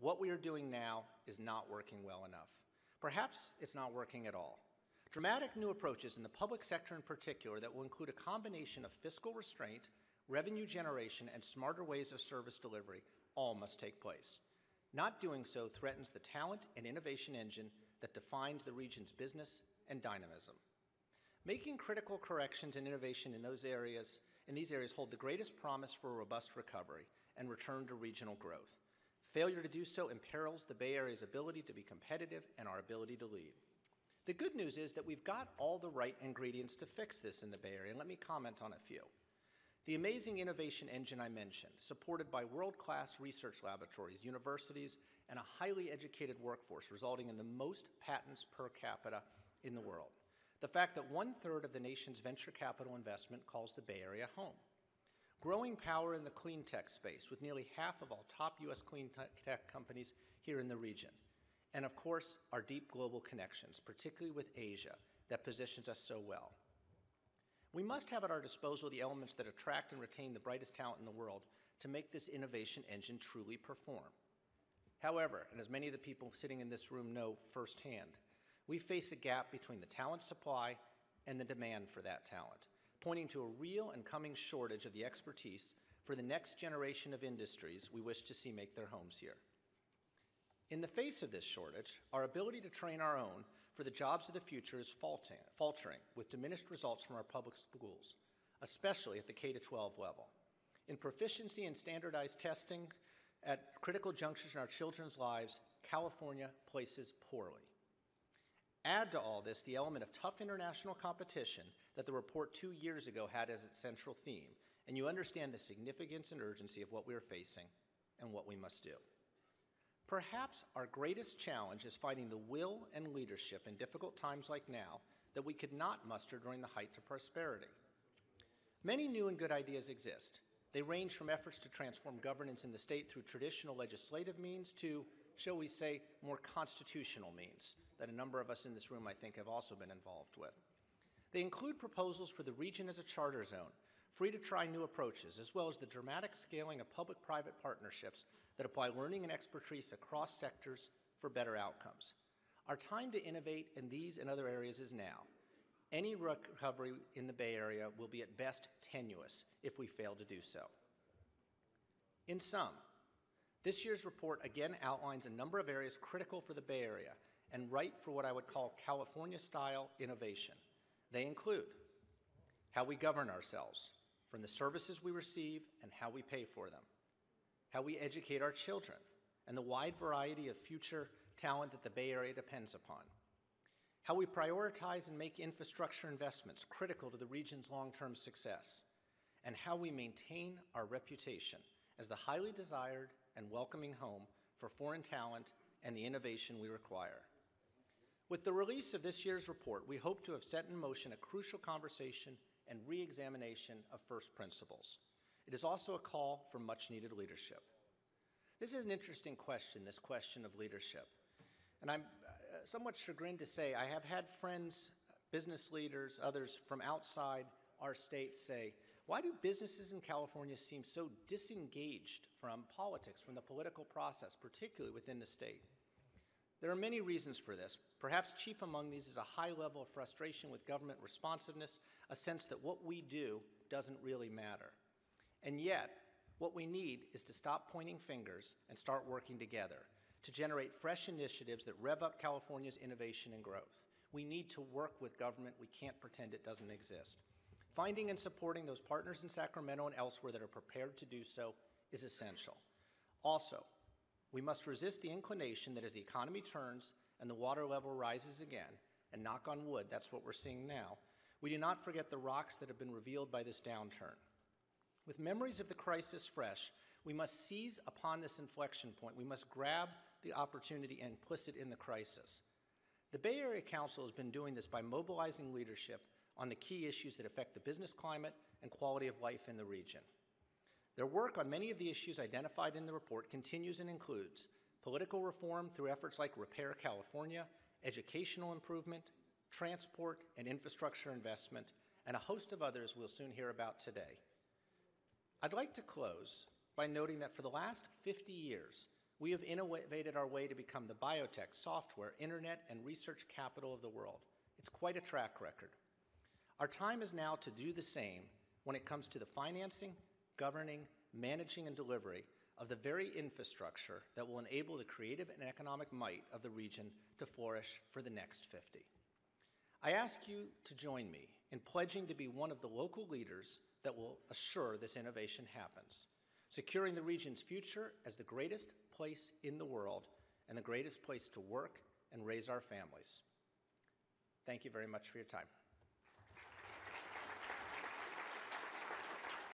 What we are doing now is not working well enough. Perhaps it's not working at all. Dramatic new approaches in the public sector in particular that will include a combination of fiscal restraint, revenue generation, and smarter ways of service delivery all must take place. Not doing so threatens the talent and innovation engine that defines the region's business and dynamism. Making critical corrections and innovation in these areas hold the greatest promise for a robust recovery and return to regional growth. Failure to do so imperils the Bay Area's ability to be competitive and our ability to lead. The good news is that we've got all the right ingredients to fix this in the Bay Area, and let me comment on a few. The amazing innovation engine I mentioned, supported by world-class research laboratories, universities, and a highly educated workforce resulting in the most patents per capita in the world. The fact that 1/3 of the nation's venture capital investment calls the Bay Area home. Growing power in the clean tech space with nearly half of all top U.S. clean tech companies here in the region. And of course, our deep global connections, particularly with Asia, that positions us so well. We must have at our disposal the elements that attract and retain the brightest talent in the world to make this innovation engine truly perform. However, and as many of the people sitting in this room know firsthand, we face a gap between the talent supply and the demand for that talent, pointing to a real and coming shortage of the expertise for the next generation of industries we wish to see make their homes here. In the face of this shortage, our ability to train our own for the jobs of the future is faltering with diminished results from our public schools, especially at the K-12 level. In proficiency and standardized testing at critical junctures in our children's lives, California places poorly. Add to all this the element of tough international competition that the report 2 years ago had as its central theme, and you understand the significance and urgency of what we are facing and what we must do. Perhaps our greatest challenge is finding the will and leadership in difficult times like now that we could not muster during the height of prosperity. Many new and good ideas exist. They range from efforts to transform governance in the state through traditional legislative means to, shall we say, more constitutional means that a number of us in this room, I think, have also been involved with. They include proposals for the region as a charter zone, free to try new approaches, as well as the dramatic scaling of public-private partnerships that apply learning and expertise across sectors for better outcomes. Our time to innovate in these and other areas is now. Any recovery in the Bay Area will be at best tenuous if we fail to do so. In sum, this year's report again outlines a number of areas critical for the Bay Area and right for what I would call California-style innovation. They include how we govern ourselves, from the services we receive and how we pay for them, how we educate our children, and the wide variety of future talent that the Bay Area depends upon, how we prioritize and make infrastructure investments critical to the region's long-term success, and how we maintain our reputation as the highly desired and welcoming home for foreign talent and the innovation we require. With the release of this year's report, we hope to have set in motion a crucial conversation and re-examination of first principles. It is also a call for much-needed leadership. This is an interesting question, this question of leadership. And I'm somewhat chagrined to say I have had friends, business leaders, others from outside our state say, why do businesses in California seem so disengaged from politics, from the political process, particularly within the state? There are many reasons for this. Perhaps chief among these is a high level of frustration with government responsiveness, a sense that what we do doesn't really matter. And yet, what we need is to stop pointing fingers and start working together to generate fresh initiatives that rev up California's innovation and growth. We need to work with government. We can't pretend it doesn't exist. Finding and supporting those partners in Sacramento and elsewhere that are prepared to do so is essential. Also, we must resist the inclination that as the economy turns and the water level rises again, and knock on wood, that's what we're seeing now, we do not forget the rocks that have been revealed by this downturn. With memories of the crisis fresh, we must seize upon this inflection point. We must grab the opportunity implicit in the crisis. The Bay Area Council has been doing this by mobilizing leadership on the key issues that affect the business climate and quality of life in the region. Their work on many of the issues identified in the report continues and includes political reform through efforts like Repair California, educational improvement, transport and infrastructure investment, and a host of others we'll soon hear about today. I'd like to close by noting that for the last 50 years, We have innovated our way to become the biotech, software, internet, and research capital of the world. It's quite a track record. Our time is now to do the same when it comes to the financing, governing, managing, and delivery of the very infrastructure that will enable the creative and economic might of the region to flourish for the next 50. I ask you to join me in pledging to be one of the local leaders that will assure this innovation happens, securing the region's future as the greatest place in the world and the greatest place to work and raise our families. Thank you very much for your time.